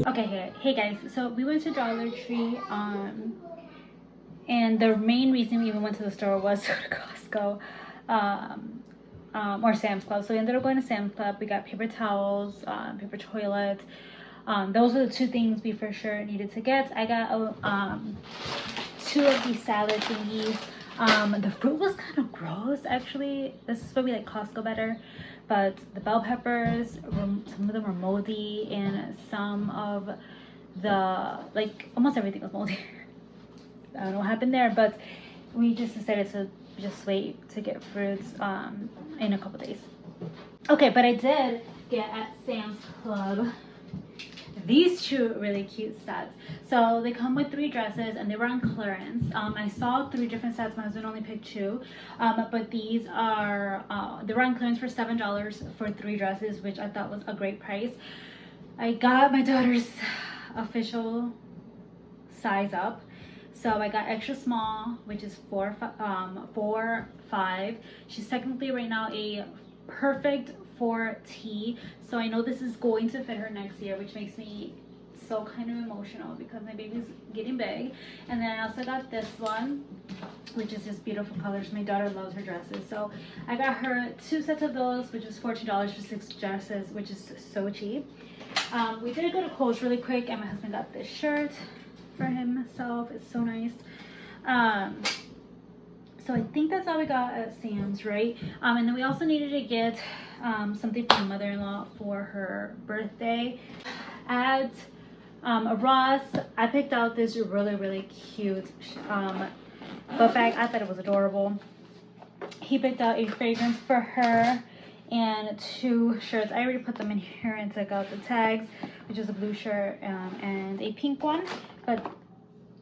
Okay, hey guys, so we went to Dollar Tree, and the main reason we even went to the store was to go to Costco, or Sam's Club. So we ended up going to Sam's Club. We got paper towels, paper toilet. Those are the two things we for sure needed to get. I got two of these salad thingies. The fruit was kind of gross, actually. This is probably like Costco better, but the bell peppers, some of them were moldy, and some of the, like, almost everything was moldy. I don't know what happened there, but we just decided to just wait to get fruits in a couple days. Okay, but I did get at Sam's Club these two really cute sets. So they come with 3 dresses and they were on clearance. I saw 3 different sets. My husband only picked 2, but these are they were on clearance for $7 for 3 dresses, which I thought was a great price. I got my daughter's official size up, so I got extra small, which is 4'5". She's technically right now a perfect 4T, so I know this is going to fit her next year, which makes me so kind of emotional because my baby's getting big. And then I also got this one, which is just beautiful colors. My daughter loves her dresses, so I got her 2 sets of those, which was $14 for 6 dresses, which is so cheap. We did go to Kohl's really quick, and my husband got this shirt for himself. It's so nice. So I think that's all we got at Sam's, right? And then we also needed to get something for my mother-in-law for her birthday. At Ross, I picked out this really cute book bag. I thought it was adorable. He picked out a fragrance for her and 2 shirts. I already put them in here and took out the tags, which is a blue shirt and a pink one. But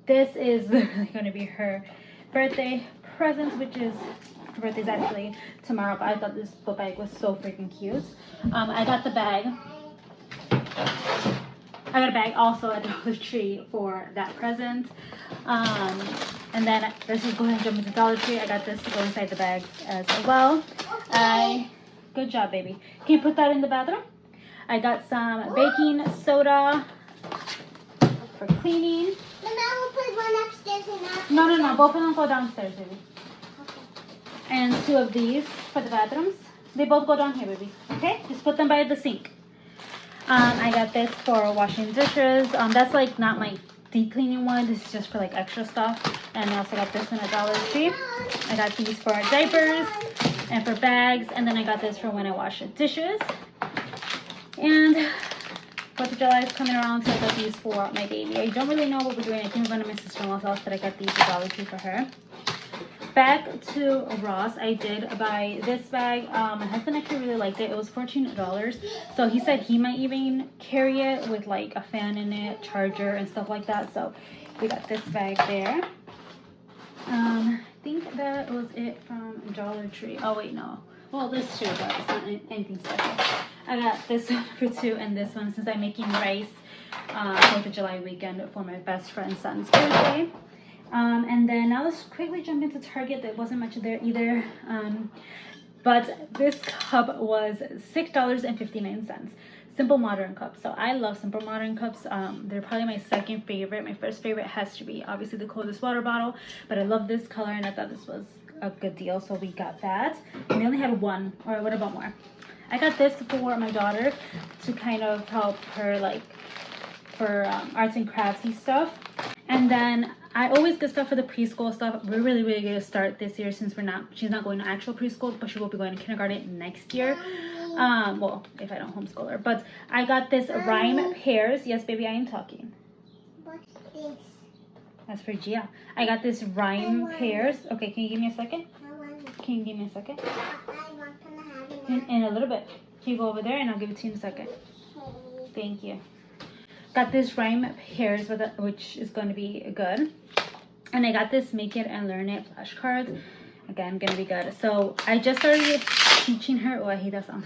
this is literally going to be her birthday present, which is, her birthday's actually tomorrow, but I thought this book bag was so freaking cute. I got the bag. I got a bag also at Dollar Tree for that present. And then let's just go ahead and jump into Dollar Tree. I got this to go inside the bag as well. Good job, baby. Can you put that in the bathroom? I got some baking soda for cleaning. We'll put one upstairs and upstairs. No. Both of them go downstairs, baby. And 2 of these for the bathrooms. They both go down here, baby. Okay? Just put them by the sink. I got this for washing dishes. That's like not my deep cleaning one. This is just for like extra stuff. And I also got this one at Dollar Tree. I got these for diapers and for bags. And then I got this for when I wash the dishes. And 4th of July is coming around, so I got these for my baby. I don't really know what we're doing. I think we're going to my sister-in-law's house, but I got these at Dollar Tree for her. Back to Ross, I did buy this bag. My husband actually really liked it. It was $14, so he said he might even carry it with like a fan in it, charger, and stuff like that. So we got this bag there. I think that was it from Dollar Tree. Oh wait, no. Well, this too, but it's not anything special. I got this one for 2 and this one since I'm making rice 4th of July weekend for my best friend's son's birthday. And then now let's quickly jump into Target. There wasn't much there either. But this cup was $6.59. Simple Modern cups. So I love Simple Modern cups. They're probably my second favorite. My first favorite has to be obviously the coldest water bottle. But I love this color and I thought this was a good deal. So we got that. And they only had 1. Or what about more? I got this for my daughter to kind of help her like for arts and craftsy stuff. And then I always get stuff for the preschool stuff. We're really going to start this year since she's not going to actual preschool, but she will be going to kindergarten next year. Well, if I don't homeschool her. But I got this rhyme pears. Yes, baby, I am talking. What's this? That's for Gia. I got this rhyme pears. Okay, can you give me a second? Can you give me a second? In a little bit. Can you go over there and I'll give it to you in a second. Thank you. Got this rhyme pears with it, which is going to be good. And I got this Make It and Learn It flashcards. Again, going to be good. So I just started teaching her. Oh, I hate that sound.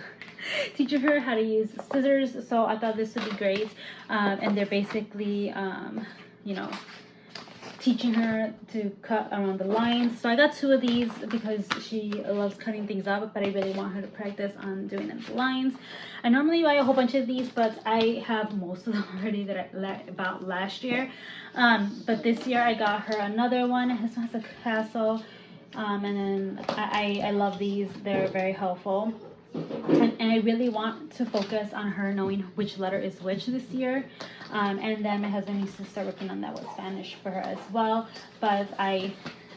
Teaching her how to use scissors. So I thought this would be great. And they're basically, you know, teaching her to cut around the lines. So I got 2 of these because she loves cutting things up, but I really want her to practice on doing them the lines. I normally buy a whole bunch of these, but I have most of them already that I bought last year. But this year I got her another one. This one has a castle. And then I love these. They're very helpful. And I really want to focus on her knowing which letter is which this year. And then my husband needs to start working on that with Spanish for her as well. But I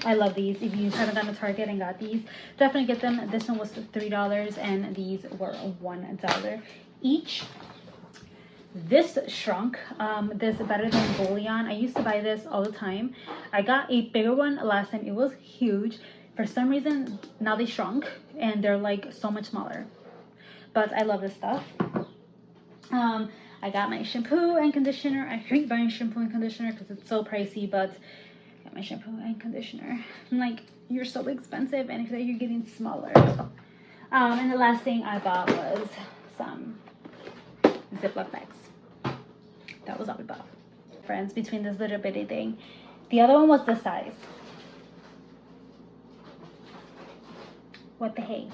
love these. If you haven't gone to Target and got these, definitely get them. This one was $3 and these were $1 each. This shrunk. This is better than Bullion. I used to buy this all the time. I got a bigger one last time. It was huge. For some reason, now they shrunk and they're like so much smaller. But I love this stuff. I got my shampoo and conditioner. I hate buying shampoo and conditioner because it's so pricey, but I got my shampoo and conditioner. I'm like, you're so expensive and I feel like you're getting smaller. And the last thing I bought was some Ziploc bags. That was all we bought. Friends, between this little bitty thing. The other one was this size. What the hey?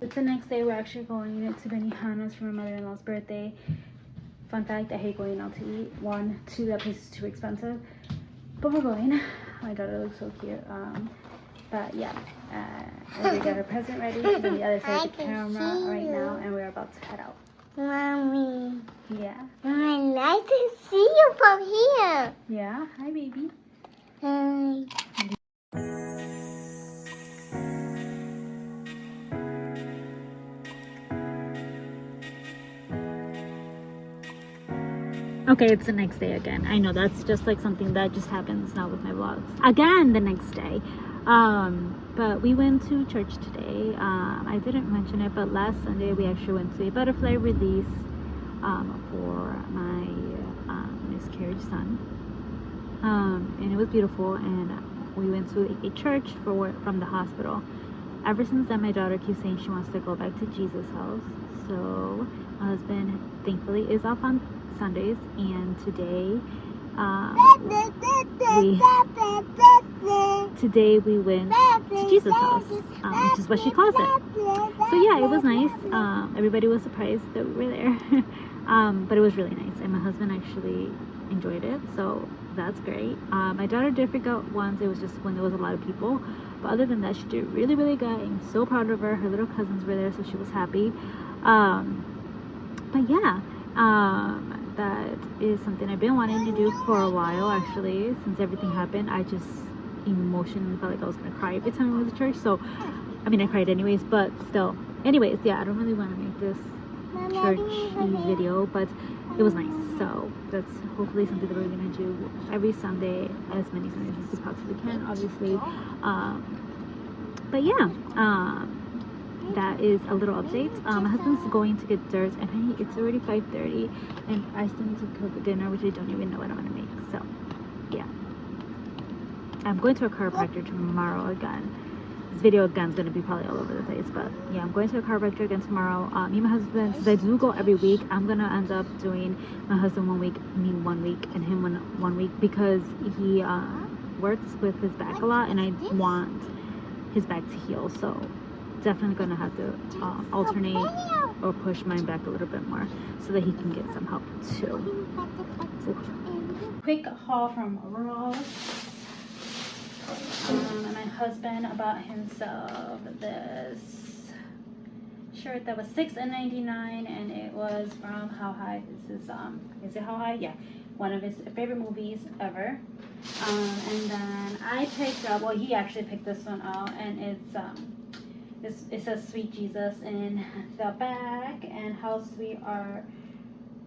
It's the next day. We're actually going to Benihana's for my mother-in-law's birthday. Fun fact, I hate going out to eat. 1, 2, that place is too expensive. But we're going. My daughter looks so cute. But yeah, we got our present ready. She's on the other side of the camera right now, and we're about to head out. Mommy. Yeah. I like to see you from here. Yeah. Hi, baby. Hi. Okay, it's the next day again. I know that's just like something that just happens now with my vlogs. Again, the next day. But we went to church today. I didn't mention it, but last Sunday we actually went to a butterfly release for my miscarriage son. And it was beautiful. And we went to a church from the hospital. Ever since then, my daughter keeps saying she wants to go back to Jesus' house. So my husband, thankfully, is off on Sundays, and today we went to Jesus' house, which is what she calls it. So yeah, it was nice. Everybody was surprised that we were there. But it was really nice, and my husband actually enjoyed it, so that's great. My daughter did freak out once. It was just when there was a lot of people, but other than that, she did really, really good. I'm so proud of her. Her little cousins were there, so she was happy. But yeah, that is something I've been wanting to do for a while, actually. Since everything happened, I just emotionally felt like I was gonna cry every time I was at church. So I mean, I cried anyways, but still. Anyways, yeah, I don't really want to make this church video, but it was nice. So that's hopefully something that we're gonna do every Sunday, as many Sundays as we possibly can, obviously. But yeah, that is a little update. My husband's going to get dirt, and it's already 5:30, and I still need to cook dinner, which I don't even know what I'm gonna make. So yeah, I'm going to a chiropractor tomorrow again. This video again is going to be probably all over the place, but yeah, I'm going to a chiropractor again tomorrow. Me and my husband, since I do go every week, I'm gonna end up doing my husband 1 week, me 1 week, and him one week, because he works with his back a lot, and I want his back to heal. So definitely gonna have to alternate or push mine back a little bit more so that he can get some help too. So, quick haul from Ross. And my husband bought himself this shirt that was $6.99, and it was from How High. This is it How High? Yeah, one of his favorite movies ever. And then I picked up, well, he actually picked this one out, and it's it says Sweet Jesus in the back, and how sweet are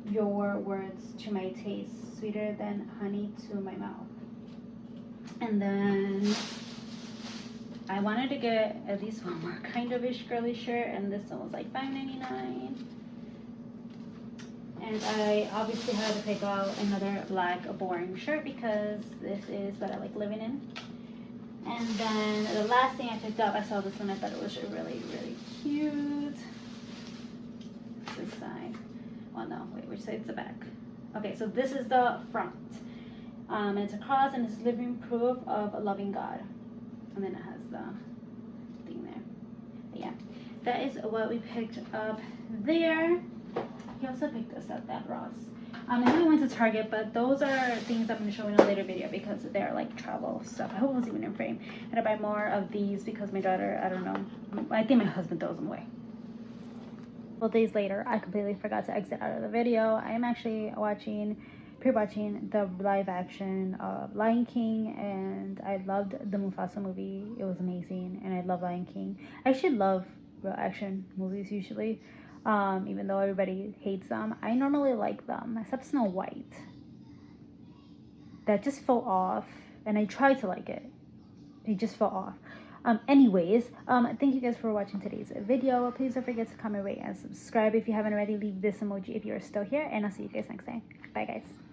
your words to my taste, sweeter than honey to my mouth. And then I wanted to get at least one more kind of ish girly shirt, and this one was like $5.99. And I obviously had to pick out another black boring shirt because this is what I like living in. And then the last thing I picked up, I saw this one, I thought it was really, really cute. This side. Well, no, wait, which side's the back? Okay, so this is the front. And it's a cross, and it's living proof of a loving God. And then it has the thing there. But yeah, that is what we picked up there. He also picked us up at Ross. I know we went to Target, but those are things I'm going to show in a later video because they're like travel stuff. I hope it was even in frame. I'm going to buy more of these because my daughter, I don't know, I think my husband throws them away. Well, days later, I completely forgot to exit out of the video. I am actually pre-watching the live action of Lion King, and I loved the Mufasa movie. It was amazing, and I love Lion King. I actually love real action movies usually. Even though everybody hates them, I normally like them, except Snow White. That just fell off, and I tried to like it. It just fell off. Anyways, thank you guys for watching today's video. Please don't forget to comment, rate, and subscribe if you haven't already. Leave this emoji if you're still here, and I'll see you guys next time. Bye, guys.